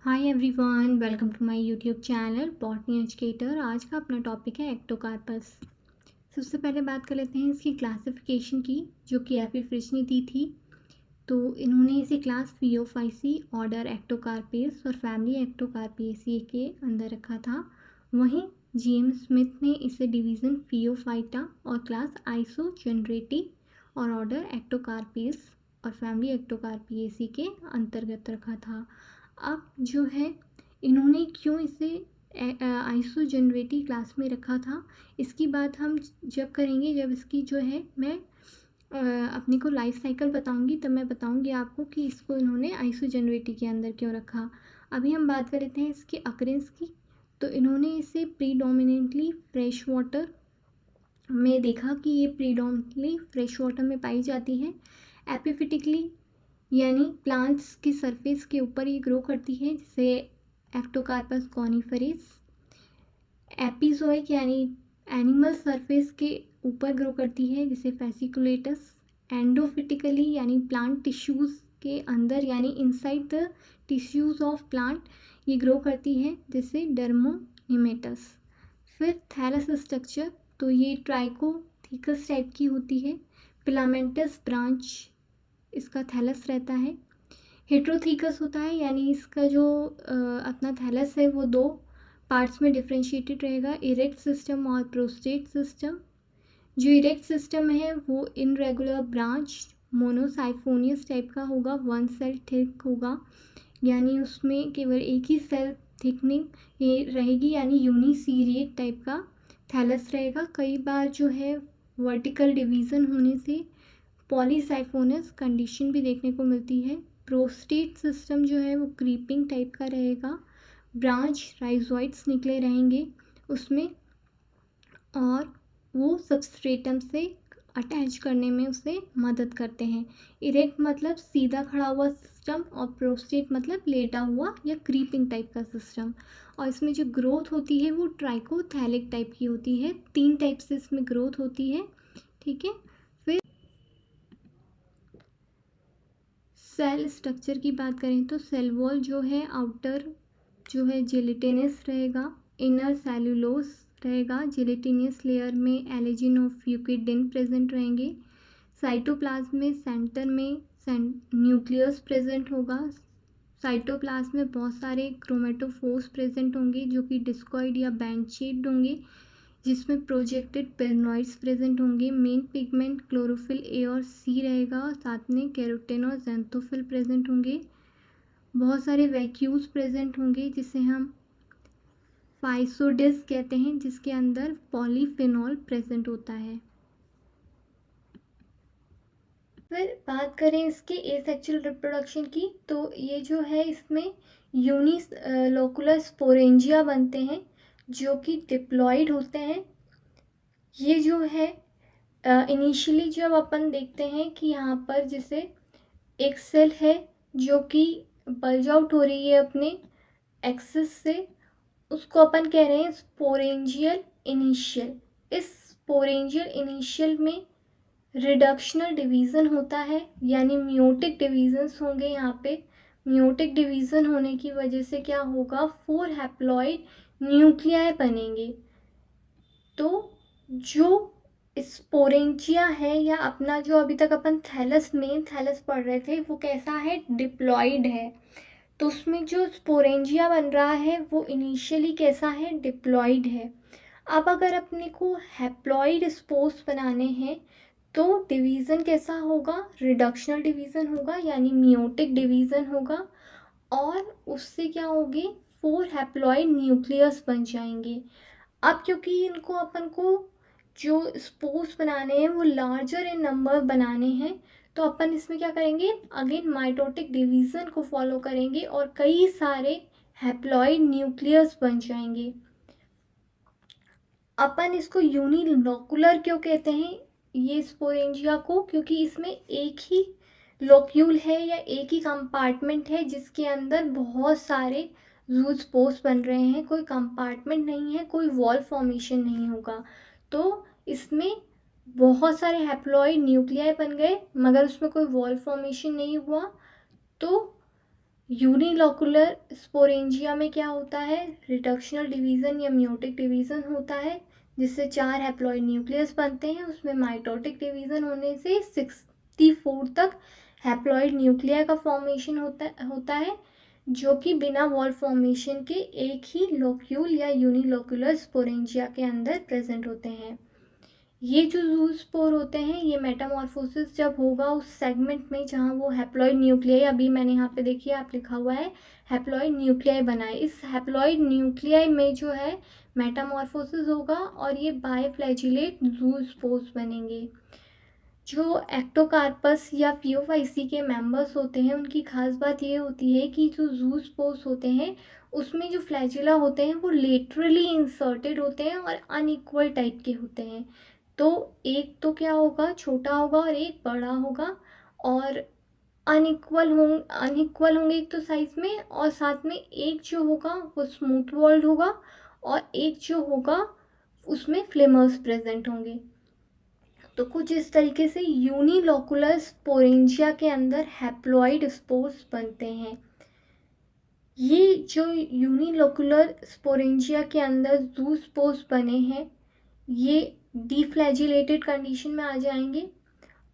Hi everyone, welcome to my YouTube channel botany educator. आज का अपना टॉपिक है एक्टोकार्पस। सबसे पहले बात कर लेते हैं इसकी क्लासिफिकेशन की, जो कि एफी फ्रिश ने दी थी। तो इन्होंने इसे क्लास फियोफाइसी, ऑर्डर एक्टोकार्पेस और फैमिली एक्टोकार्पेसी के अंदर रखा था। वहीं जेम्स स्मिथ ने इसे डिवीज़न फियोफाइटा और क्लास आइसोजेनरेटी और ऑर्डर एक्टोकार्पेस और फैमिली एक्टोकार्पिएसी के अंतर्गत रखा था। अब जो है इन्होंने क्यों इसे आइसोजेनरेटी क्लास में रखा था, इसकी बात हम जब करेंगे, जब इसकी जो है मैं अपने को लाइफ साइकिल बताऊंगी, तब मैं बताऊंगी आपको कि इसको इन्होंने आइसोजेनरेटी के अंदर क्यों रखा। अभी हम बात कर लेते हैं इसकी अकरेंस की। तो इन्होंने इसे प्रीडोमिनेंटली फ्रेश वाटर में देखा कि ये प्रीडोमिनेंटली फ्रेश वाटर में पाई जाती है। एपिफिटिकली यानी प्लांट्स की सरफेस के ऊपर ये ग्रो करती है, जिसे एक्टोकार्पस कॉनिफेरस। एपिजोइक यानी एनिमल सरफेस के ऊपर ग्रो करती है, जिसे फेसिकुलेटस। एंडोफिटिकली यानी प्लांट टिश्यूज़ के अंदर यानी inside the tissues of plant ये ग्रो करती है, जिसे डर्मोनिमेटस। फिर थैलस स्ट्रक्चर, तो ये ट्राइकोथिकस टाइप की होती है। फिलामेंटस ब्रांच इसका थैलस रहता है। हेट्रोथीकस होता है, यानी इसका जो अपना थैलस है वो दो पार्ट्स में डिफ्रेंशिएटेड रहेगा, इरेक्ट सिस्टम और प्रोस्टेट सिस्टम। जो इरेक्ट सिस्टम है वो इनरेगुलर ब्रांच मोनोसाइफोनियस टाइप का होगा, वन सेल थिक होगा, यानी उसमें केवल एक ही सेल थिकनिंग ये रहेगी, यानी यूनिसीरिएट टाइप का थैलस रहेगा। कई बार जो है वर्टिकल डिवीज़न होने से पॉलीसाइफोनस कंडीशन भी देखने को मिलती है। प्रोस्टेट सिस्टम जो है वो क्रीपिंग टाइप का रहेगा, ब्रांच राइजोइड्स निकले रहेंगे उसमें, और वो सबस्ट्रेटम से अटैच करने में उसे मदद करते हैं। इरेक्ट मतलब सीधा खड़ा हुआ सिस्टम और प्रोस्टेट मतलब लेटा हुआ या क्रीपिंग टाइप का सिस्टम। और इसमें जो ग्रोथ होती है वो ट्राइकोथैलिक टाइप की होती है, 3 टाइप से इसमें ग्रोथ होती है। ठीक है। फिर सेल स्ट्रक्चर की बात करें तो सेल वॉल जो है आउटर जो है जेलेटिनस रहेगा, इनर सेलुलोज रहेगा। जेलेटिनस लेयर में एलिजिन ऑफ यूक्रिडिन प्रेजेंट रहेंगे। साइटोप्लाज्म में सेंटर में न्यूक्लियस प्रेजेंट होगा। साइटोप्लाज्म में बहुत सारे क्रोमेटोफोर्स प्रेजेंट होंगे, जो कि डिस्कॉइड या बैंड शेप्ड होंगे, जिसमें प्रोजेक्टेड पेरनॉइड्स प्रेजेंट होंगे। मेन पिगमेंट क्लोरोफिल ए और सी रहेगा, और साथ में कैरोटीन और ज़ैंथोफिल प्रेजेंट होंगे। बहुत सारे वैक्यूल्स प्रेजेंट होंगे, जिसे हम फाइसोडिस कहते हैं, जिसके अंदर पॉलीफेनॉल प्रेजेंट होता है। फिर बात करें इसके एसेक्सुअल रिप्रोडक्शन की, तो ये जो है इसमें यूनिलोकुलर स्पोरेंजिया बनते हैं, जो कि डिप्लॉयड होते हैं। ये जो है इनिशियली जब अपन देखते हैं कि यहाँ पर जैसे एक सेल है जो कि बल्ज आउट हो रही है अपने एक्सिस से, उसको अपन कह रहे हैं स्पोरेंजियल इनिशियल। इस स्पोरेंजियल इनिशियल में रिडक्शनल डिवीज़न होता है, यानी म्यूटिक डिवीजन्स होंगे यहाँ पे। म्यूटिक डिवीज़न होने की वजह से क्या होगा, 4 हैप्लॉइड न्यूक्लियाई बनेंगे। तो जो स्पोरेंजिया है, या अपना जो अभी तक अपन थैलस मेन थैलस पढ़ रहे थे, वो कैसा है, डिप्लॉइड है। तो उसमें जो स्पोरेंजिया बन रहा है वो इनिशियली कैसा है, डिप्लॉइड है। अब अगर अपने को हैप्लॉइड स्पोर्स बनाने हैं तो डिवीज़न कैसा होगा, रिडक्शनल डिवीज़न होगा, यानी मियोटिक डिवीज़न होगा, और उससे क्या होगी, 4 हैप्लॉइड न्यूक्लियस बन जाएंगे। अब क्योंकि इनको अपन को जो स्पोर्स बनाने हैं वो लार्जर इन नंबर बनाने हैं, तो अपन इसमें क्या करेंगे, अगेन माइटोटिक डिवीज़न को फॉलो करेंगे और कई सारे हैप्लॉइड न्यूक्लियस बन जाएंगे। अपन इसको यूनिलोकुलर क्यों कहते हैं ये स्पोरेंजिया को, क्योंकि इसमें एक ही लोक्यूल है या एक ही कंपार्टमेंट है, जिसके अंदर बहुत सारे जूट स्पोर्स बन रहे हैं। कोई कंपार्टमेंट नहीं है, कोई वॉल फॉर्मेशन नहीं होगा। तो इसमें बहुत सारे हैप्लॉइड न्यूक्लियाई बन गए, मगर उसमें कोई वॉल फॉर्मेशन नहीं हुआ। तो यूनिलोकुलर स्पोरेंजिया में क्या होता है, रिडक्शनल डिवीज़न या म्योटिक डिवीज़न होता है, जिससे 4 हैप्लॉइड न्यूक्लियस बनते हैं। उसमें माइटोटिक डिवीज़न होने से 64 तक हैप्लॉइड न्यूक्लिया का फॉर्मेशन होता है, जो कि बिना वॉल फॉर्मेशन के एक ही लोक्यूल या यूनिलोकुलर स्पोरेंजिया के अंदर प्रेजेंट होते हैं। ये जो ज़ूस्पोर होते हैं, ये मेटामॉर्फोसिस जब होगा उस सेगमेंट में जहाँ वो हैप्लॉइड न्यूक्लियाई, अभी मैंने यहाँ पे देखिए आप लिखा हुआ है हैप्लॉइड न्यूक्लियाई बनाए, इस हैप्लॉइड न्यूक्लियाई में जो है मेटामॉर्फोसिस होगा और ये बायफ्लैजिलेट ज़ूस्पोर्स बनेंगे। जो एक्टोकार्पस या फियोफाइसी के मेंबर्स होते हैं, उनकी खास बात ये होती है कि जो ज़ूस्पोर्स होते हैं उसमें जो फ्लैजिला होते हैं वो लेटरली इंसर्टेड होते हैं और अनइक्वल टाइप के होते हैं। तो एक तो क्या होगा, छोटा होगा और एक बड़ा होगा, और अनइक्वल होंगे एक तो साइज में, और साथ में एक जो होगा वो स्मूथ वॉल्ड होगा और एक जो होगा उसमें फ्लेमर्स प्रेजेंट होंगे। तो कुछ इस तरीके से यूनिलोकुलर स्पोरेंजिया के अंदर हैप्लॉइड स्पोर्स बनते हैं। ये जो यूनिलोकुलर स्पोरेंजिया के अंदर ज़ूस्पोर्स बने हैं, ये डीफ्लैजिलेटेड कंडीशन में आ जाएंगे,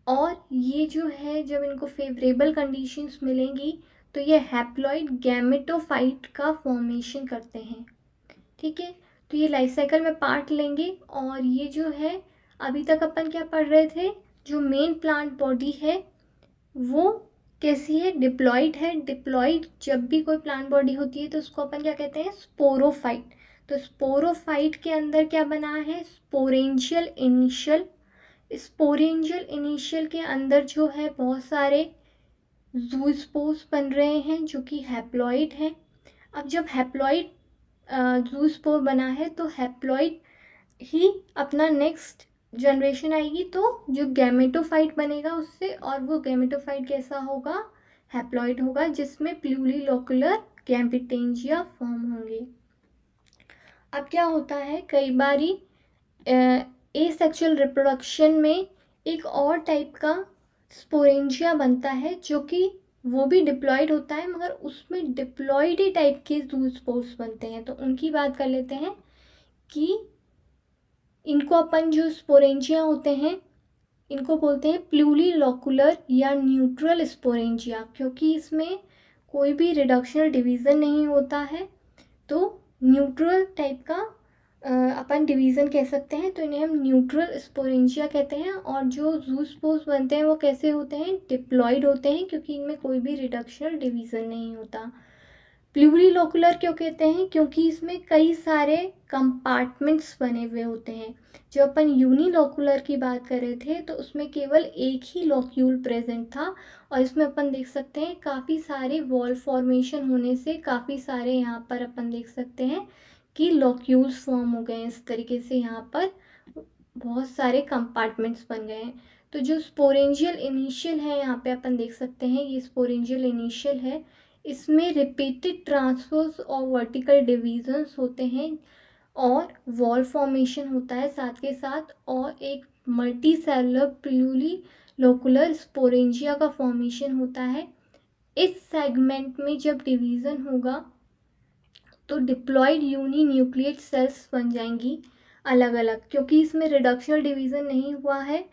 और ये जो है जब इनको फेवरेबल कंडीशंस मिलेंगी तो ये हैप्लॉइड गैमेटोफाइट का फॉर्मेशन करते हैं। ठीक है, तो ये लाइफ साइकिल में पार्ट लेंगे। और ये जो है अभी तक अपन क्या पढ़ रहे थे, जो मेन प्लांट बॉडी है वो कैसी है, डिप्लॉइड है। डिप्लॉइड जब भी कोई प्लांट बॉडी होती है तो उसको अपन क्या कहते हैं, स्पोरोफाइट। तो स्पोरोफाइट के अंदर क्या बना है, स्पोरेंजियल इनिशियल। स्पोरेंजियल इनिशियल के अंदर जो है बहुत सारे ज़ूस्पोर्स बन रहे हैं जो कि हैप्लॉइड हैं। अब जब हैप्लॉइड ज़ूस्पोर बना है तो हैप्लॉइड ही अपना नेक्स्ट जनरेशन आएगी तो जो गैमेटोफाइट बनेगा उससे, और वो गैमेटोफाइट कैसा होगा, हैप्लॉइड होगा, जिसमें प्लूरिलोकुलर गैमेटेंजिया फॉर्म होंगे। अब क्या होता है, कई बारी एसेक्सुअल रिप्रोडक्शन में एक और टाइप का स्पोरेंजिया बनता है जो कि वो भी डिप्लॉइड होता है, मगर उसमें डिप्लॉइड टाइप के ज़ूस्पोर्स बनते हैं। तो उनकी बात कर लेते हैं कि इनको अपन जो स्पोरेंजिया होते हैं इनको बोलते हैं प्लूरिलोकुलर या न्यूट्रल स्पोरेंजिया, क्योंकि इसमें कोई भी रिडक्शनल डिवीज़न नहीं होता है, तो न्यूट्रल टाइप का अपन डिवीज़न कह सकते हैं। तो इन्हें हम न्यूट्रल स्पोरेंजिया कहते हैं। और जो ज़ूस्पोर्स बनते हैं वो कैसे होते हैं, डिप्लॉइड होते हैं, क्योंकि इनमें कोई भी रिडक्शनल डिवीज़न नहीं होता। प्लूरिलोकुलर क्यों कहते हैं, क्योंकि इसमें कई सारे कंपार्टमेंट्स बने हुए होते हैं। जो अपन यूनिलोकुलर की बात कर रहे थे तो उसमें केवल एक ही लोक्यूल प्रेजेंट था, और इसमें अपन देख सकते हैं काफ़ी सारे वॉल फॉर्मेशन होने से काफ़ी सारे यहाँ पर अपन देख सकते हैं कि लोक्यूल्स फॉर्म हो गए हैं। इस तरीके से यहाँ पर बहुत सारे कंपार्टमेंट्स बन गए हैं। तो जो स्पोरेंजियल इनिशियल है यहाँ पे अपन देख सकते हैं, ये स्पोरेंजियल इनिशियल है, इसमें रिपीटेड ट्रांसफर्स और वर्टिकल डिवीजन्स होते हैं और वॉल फॉर्मेशन होता है साथ के साथ, और एक मल्टी सेलुलर प्लूरिलोकुलर स्पोरेंजिया का फॉर्मेशन होता है। इस सेगमेंट में जब डिवीज़न होगा तो डिप्लॉयड यूनी न्यूक्लिएट सेल्स बन जाएंगी अलग अलग, क्योंकि इसमें रिडक्शनल डिवीज़न नहीं हुआ है।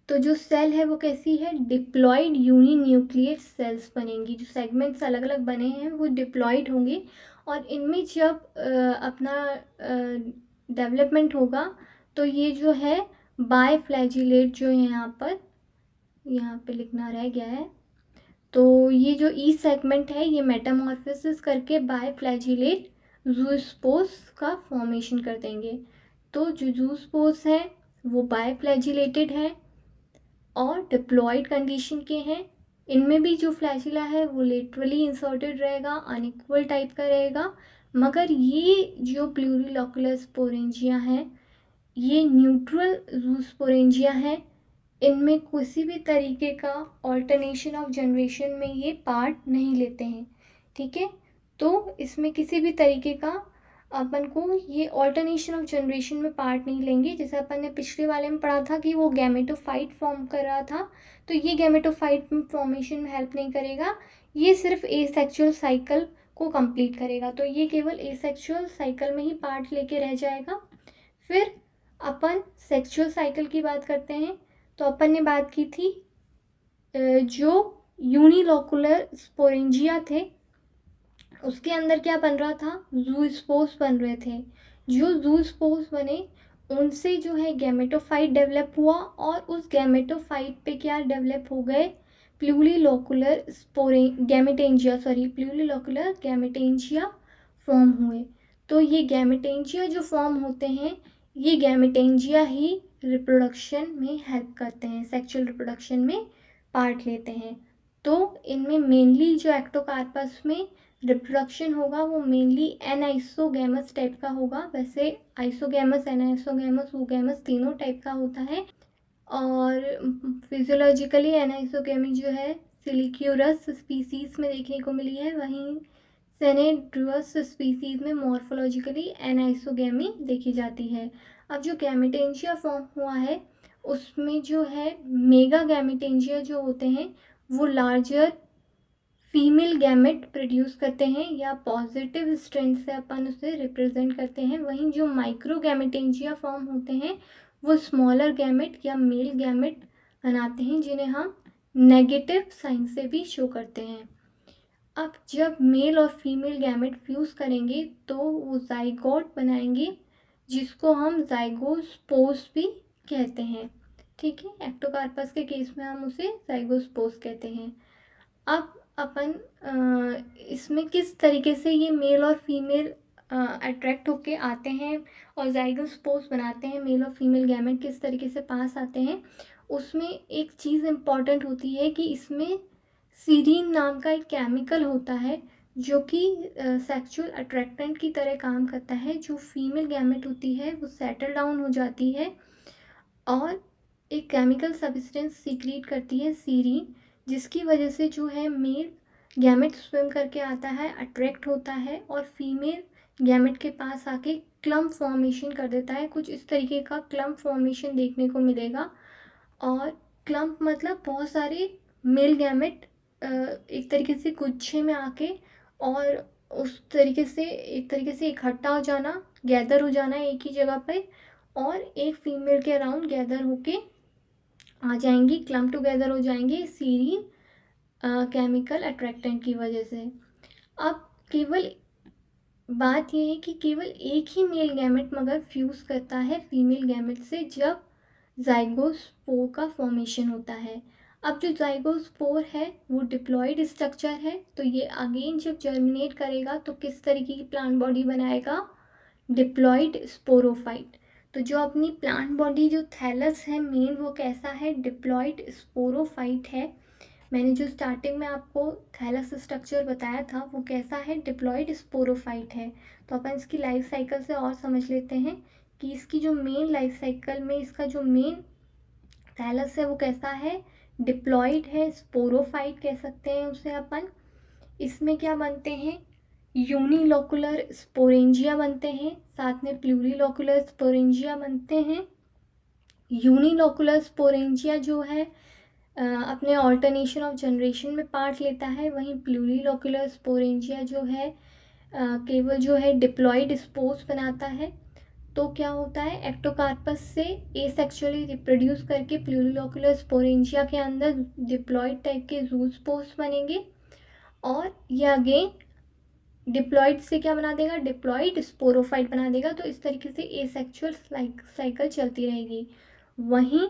तो जो सेल है वो कैसी है, डिप्लॉयड यूनी न्यूक्लिएट सेल्स बनेंगी। जो सेगमेंट्स अलग अलग बने हैं वो डिप्लॉयड होंगे, और इनमें जब अपना डेवलपमेंट होगा तो ये जो है बायफ्लैजिलेट, जो है यहाँ पे लिखना रह गया है, तो ये जो ई सेगमेंट है ये मेटामॉर्फोसिस करके बायफ्लैजिलेट ज़ूस्पोर्स का फॉर्मेशन कर देंगे। तो जो ज़ूस्पोर्स हैं वो बायफ्लैजिलेटेड हैं और डिप्लॉयड कंडीशन के हैं। इनमें भी जो फ्लैजिला है वो लेटरली इंसर्टेड रहेगा, अनइक्वल टाइप का रहेगा, मगर ये जो प्लूरिलोकुलर स्पोरेंजिया है ये न्यूट्रल ज़ूस्पोरेंजिया है। इनमें किसी भी तरीके का ऑल्टरनेशन ऑफ जनरेशन में ये पार्ट नहीं लेते हैं। ठीक है, तो इसमें किसी भी तरीके का अपन को ये ऑल्टरनेशन ऑफ जनरेशन में पार्ट नहीं लेंगे। जैसे अपन ने पिछले वाले में पढ़ा था कि वो गैमेटोफाइट फॉर्म कर रहा था, तो ये गैमेटोफाइट फॉर्मेशन में हेल्प नहीं करेगा। ये सिर्फ एसेक्सुअल साइकिल को कंप्लीट करेगा, तो ये केवल एसेक्सुअल साइकिल में ही पार्ट लेके रह जाएगा। फिर अपन सेक्सुअल साइकिल की बात करते हैं। तो अपन ने बात की थी जो यूनिलोकुलर स्पोरेंजिया थे उसके अंदर क्या बन रहा था, जूस्पोर्स बन रहे थे। जो जूस्पोर्स बने उनसे जो है गैमेटोफाइट डेवलप हुआ और उस गैमेटोफाइट पे क्या डेवलप हो गए, प्लूरीलोकुलर प्लूरीलोकुलर गैमेटेंजिया फॉर्म हुए। तो ये गैमेटेंजिया जो फॉर्म होते हैं, ये गैमेटेंजिया ही रिप्रोडक्शन में हेल्प करते हैं, सेक्सुअल रिप्रोडक्शन में पार्ट लेते हैं। तो इनमें मेनली जो एक्टोकार्पस में रिप्रोडक्शन होगा वो मेनली एनाइसोगैमस टाइप का होगा। वैसे आइसोगैमस, एनाइसोगैमस, वोगैमस तीनों टाइप का होता है। और फिजियोलॉजिकली एनाइसोगैमी जो है सिलिक्यूरस स्पीसीज में देखने को मिली है, वहीं सेनेड्रुअस स्पीसीज में मॉर्फोलॉजिकली एनाइसोगैमी देखी जाती है। अब जो गैमेटेंजिया फॉर्म हुआ है उसमें जो है मेगा गैमेटेंजिया जो होते हैं वो लार्जर फीमेल गैमेट प्रोड्यूस करते हैं या पॉजिटिव स्ट्रेंथ से अपन उसे रिप्रेजेंट करते हैं। वहीं जो माइक्रो गैमेटेंजिया फॉर्म होते हैं वो स्मॉलर गैमेट या मेल गैमेट बनाते हैं, जिन्हें हम नेगेटिव साइन से भी शो करते हैं। अब जब मेल और फीमेल गैमेट फ्यूज़ करेंगे तो वो जाइगोट बनाएंगे, जिसको हम जाइगोस्पोर्स भी कहते हैं। ठीक है, एक्टोकार्पस के केस में हम उसे जाइगोस्पोर्स कहते हैं। अब अपन इसमें किस तरीके से ये मेल और फीमेल अट्रैक्ट होके आते हैं और जाइगोस्पोर्स बनाते हैं, मेल और फीमेल गैमेट किस तरीके से पास आते हैं, उसमें एक चीज़ इम्पॉर्टेंट होती है कि इसमें सीरीन नाम का एक केमिकल होता है जो कि सेक्सुअल अट्रैक्टेंट की तरह काम करता है। जो फीमेल गैमेट होती है वो सेटल डाउन हो जाती है और एक केमिकल सब्सटेंस सीक्रेट करती है सीरीन, जिसकी वजह से जो है मेल गैमेट स्विम करके आता है, अट्रैक्ट होता है और फीमेल गैमेट के पास आके क्लम्प फॉर्मेशन कर देता है। कुछ इस तरीके का क्लम्प फॉर्मेशन देखने को मिलेगा। और क्लम्प मतलब बहुत सारे मेल गैमेट एक तरीके से गुच्छे में आके और उस तरीके से एक तरीके से इकट्ठा हो जाना, गैदर हो जाना एक ही जगह पे और एक फीमेल के अराउंड गैदर होके आ जाएंगी, क्लम्प टुगेदर हो जाएंगे सीरीन केमिकल अट्रैक्टेंट की वजह से। अब केवल बात यह है कि केवल एक ही मेल गैमेट मगर फ्यूज़ करता है फीमेल गैमेट से जब जाइगोस्पोर का फॉर्मेशन होता है। अब जो जाइगोस्पोर है वो डिप्लॉयड स्ट्रक्चर है, तो ये अगेन जब जर्मिनेट करेगा तो किस तरीके की प्लांट बॉडी बनाएगा, डिप्लॉयड स्पोरोफाइट। तो जो अपनी प्लांट बॉडी जो थैलस है मेन वो कैसा है, डिप्लॉयड स्पोरोफाइट है। मैंने जो स्टार्टिंग में आपको थैलस स्ट्रक्चर बताया था वो कैसा है, डिप्लॉयड स्पोरोफाइट है। तो अपन इसकी लाइफ साइकिल से और समझ लेते हैं कि इसकी जो मेन लाइफ साइकिल में इसका जो मेन थैलस है वो कैसा है, डिप्लॉयड है, स्पोरोफाइट कह सकते हैं उसे अपन। इसमें क्या बनते हैं, यूनिलोकुलर स्पोरेंजिया बनते हैं, साथ में प्लूरीलोकुलर स्पोरेंजिया बनते हैं। यूनिलोकुलर स्पोरेंजिया जो है अपने ऑल्टरनेशन ऑफ जनरेशन में पार्ट लेता है, वहीं प्लूरीलोकुलर स्पोरेंजिया जो है केवल जो है डिप्लॉयड स्पोर्स बनाता है। तो क्या होता है, एक्टोकार्पस से एसेक्सुअली रिप्रोड्यूस करके प्लूरीलोकुलर स्पोरेंजिया के अंदर डिप्लॉयड टाइप के जूस्पोर्स बनेंगे और ये अगेन डिप्लॉयड से क्या बना देगा, डिप्लॉयड स्पोरोफाइट बना देगा। तो इस तरीके से एसेक्सुअल साइकिल चलती रहेगी। वहीं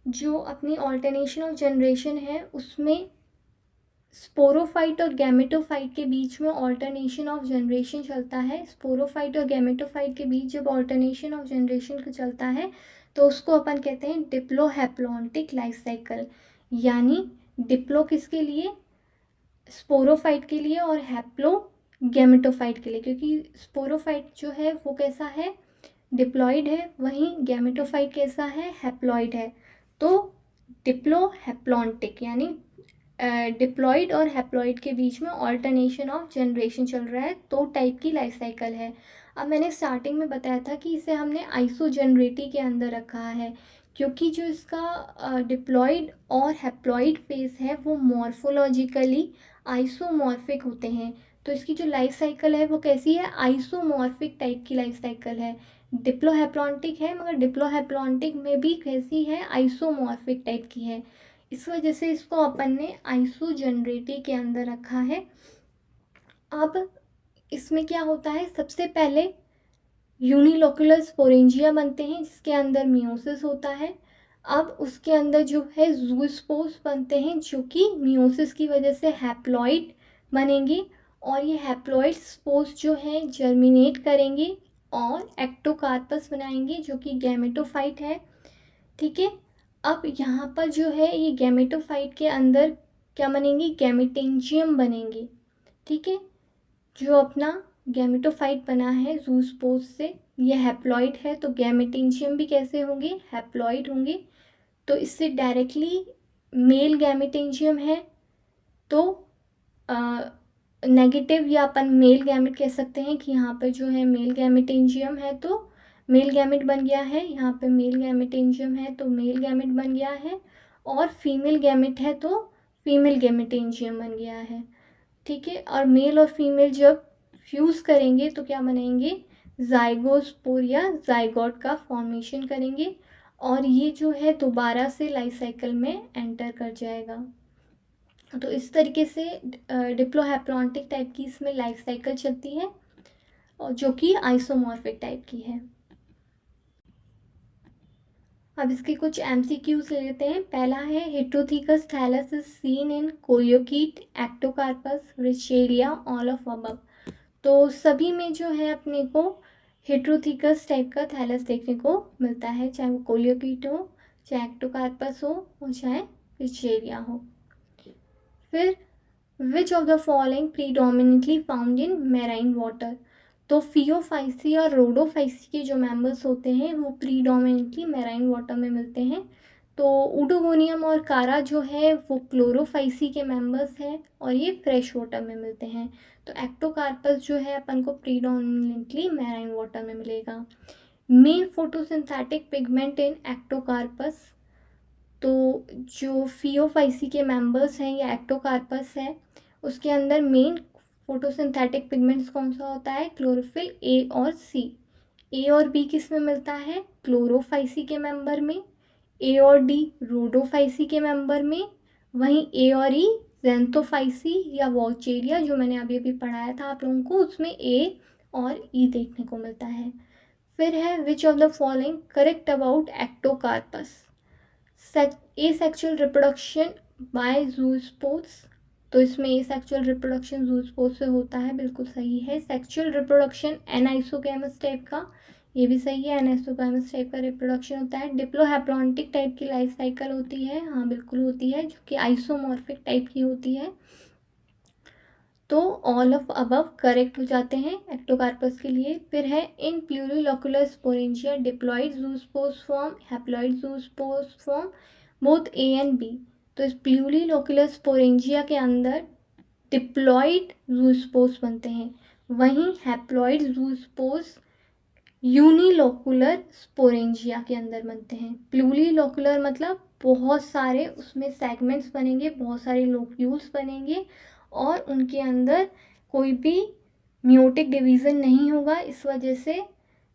जो अपनी ऑल्टरनेशन ऑफ जनरेशन है उसमें स्पोरोफाइट और गैमेटोफाइट के बीच में ऑल्टरनेशन ऑफ जनरेशन चलता है। स्पोरोफाइट और गैमेटोफाइट के बीच जब ऑल्टरनेशन ऑफ जनरेशन का चलता है तो उसको अपन कहते हैं डिप्लोहैप्लॉन्टिक लाइफ साइकिल। यानी डिप्लो किसके लिए, स्पोरोफाइट के लिए और हैप्लो गैमेटोफाइट के लिए, क्योंकि स्पोरोफाइट जो है वो कैसा है, डिप्लॉयड है, वहीं गैमेटोफाइट कैसा है, हैप्लॉयड है। तो डिप्लोहैप्लॉन्टिक यानी डिप्लॉयड और हैप्लॉयड के बीच में ऑल्टरनेशन ऑफ जनरेशन चल रहा है, तो टाइप की लाइफ साइकिल है। अब मैंने स्टार्टिंग में बताया था कि इसे हमने आइसोजेनरेटी के अंदर रखा है, क्योंकि जो इसका डिप्लॉयड और हैप्लॉयड फेस है वो मॉर्फोलॉजिकली आइसोमॉर्फिक होते हैं। तो इसकी जो लाइफ साइकिल है वो कैसी है, आइसोमॉर्फिक टाइप की लाइफ साइकिल है। डिप्लोहैप्लॉन्टिक है मगर डिप्लोहैप्लॉन्टिक में भी कैसी है, आइसोमॉर्फिक टाइप की है। इस वजह से इसको अपन ने आइसोजेनरेटी के अंदर रखा है। अब इसमें क्या होता है, सबसे पहले यूनिलोकुलर स्पोरेंजिया बनते हैं जिसके अंदर मियोसिस होता है। अब उसके अंदर जो है जूस्पोर्स बनते हैं जो कि मियोसिस की वजह से हैप्लॉइड बनेंगे, और ये हैप्लॉइड स्पोर्स जो है जर्मिनेट करेंगे और एक्टोकार्पस बनाएंगे जो कि गैमेटोफाइट है। ठीक है, अब यहाँ पर जो है ये गैमेटोफाइट के अंदर क्या बनेंगे, गैमेटेंजियम बनेंगे। ठीक है, जो अपना गैमेटोफाइट बना है जूस्पोर्स से, ये हैप्लॉइड है, तो गैमेटेंजियम भी कैसे होंगे, हैप्लॉइड होंगे। तो इससे डायरेक्टली मेल गैमेटेंजियम है तो नेगेटिव, या अपन मेल गैमेट कह सकते हैं कि यहाँ पर जो है मेल गैमेटेंजियम है तो मेल गैमेट बन गया है, यहाँ पे मेल गैमेटेंजियम है तो मेल गैमेट बन गया है, और फीमेल गैमेट है तो फीमेल गैमेटेंजियम बन गया है। ठीक है, और मेल और फीमेल जब फ्यूज़ करेंगे तो क्या बनाएंगे, जाइगोस्पोर या जाइगोट का फॉर्मेशन करेंगे, और ये जो है दोबारा से लाइफ साइकिल में एंटर कर जाएगा। तो इस तरीके से डिप्लोहैप्लॉन्टिक टाइप की इसमें लाइफ साइकिल चलती है, और जो कि आइसोमॉर्फिक टाइप की है। अब इसके कुछ MCQs ले लेते हैं। पहला है, heterotrichous thallus is seen in coleochaete, ectocarpus, richelia, all of above. तो सभी में जो है अपने को हेटेरोथीकस टाइप का थैलस देखने को मिलता है, चाहे वो कोलियोकीट हो, चाहे एक्टोकार्पस हो, और चाहे रिचेलिया हो। फिर which of the following predominantly found in marine water. तो फियोफाइसी और रोडोफाइसी के जो मेंबर्स होते हैं वो प्रीडोमिनेटली मैराइन वाटर में मिलते हैं। तो उडोगोनियम और कारा जो है वो क्लोरोफाइसी के मेंबर्स हैं और ये फ्रेश वाटर में मिलते हैं। तो एक्टोकार्पस जो है अपन को प्रीडोमिनेटली मैराइन वाटर में मिलेगा। मेन फोटोसिंथेटिक पिगमेंट इन एक्टोकार्पस, तो जो फियोफाइसी के मेंबर्स हैं या एक्टोकार्पस है उसके अंदर मेन फोटोसिंथेटिक पिगमेंट्स कौन सा होता है, क्लोरोफिल ए और सी। ए और बी किस में मिलता है, क्लोरोफाइसी के मेंबर में, ए और डी रोडोफाइसी के मेंबर में, वहीं ए और ई जेंथोफाइसी या वॉचेरिया जो मैंने अभी अभी पढ़ाया था आप लोगों को, उसमें ए और ई देखने को मिलता है। फिर है which of the following correct about Ectocarpus. Asexual reproduction by zoospores, तो इसमें एसेक्सुअल रिप्रोडक्शन जूस्पोर्स से होता है, बिल्कुल सही है। सेक्सुअल रिप्रोडक्शन एनाइसोगैमस टाइप का, ये भी सही है, एनाइसोगैमस टाइप का रिप्रोडक्शन होता है। डिप्लोहैप्लॉन्टिक टाइप की लाइफ साइकिल होती है, हाँ बिल्कुल होती है, जो कि आइसोमॉर्फिक टाइप की होती है। तो ऑल ऑफ अबव करेक्ट हो जाते हैं एक्टोकार्पस के लिए। फिर है in plurilocular sporangia diploid zoospores form, haploid zoospores form, both A and B. तो इस प्लूरिलोकुलर स्पोरेंजिया के अंदर डिप्लॉइड जूस्पोर्स बनते हैं, वहीं हैप्लॉइड जूस्पोर्स यूनिलोकुलर स्पोरेंजिया के अंदर बनते हैं। प्लूरिलोकुलर मतलब बहुत सारे उसमें सेगमेंट्स बनेंगे, बहुत सारे लोक्यूल्स बनेंगे, और उनके अंदर कोई भी म्यूटिक डिवीज़न नहीं होगा, इस वजह से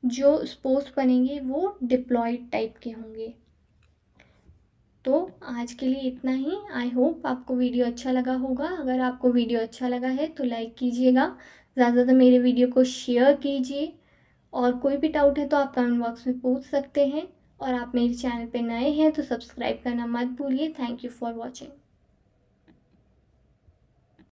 जो स्पोर्स बनेंगे वो डिप्लॉइड टाइप के होंगे। तो आज के लिए इतना ही। आई होप आपको वीडियो अच्छा लगा होगा। अगर आपको वीडियो अच्छा लगा है तो लाइक कीजिएगा, ज़्यादा से ज़्यादा मेरे वीडियो को शेयर कीजिए, और कोई भी डाउट है तो आप कमेंट बॉक्स में पूछ सकते हैं, और आप मेरे चैनल पे नए हैं तो सब्सक्राइब करना मत भूलिए। Thank you for watching.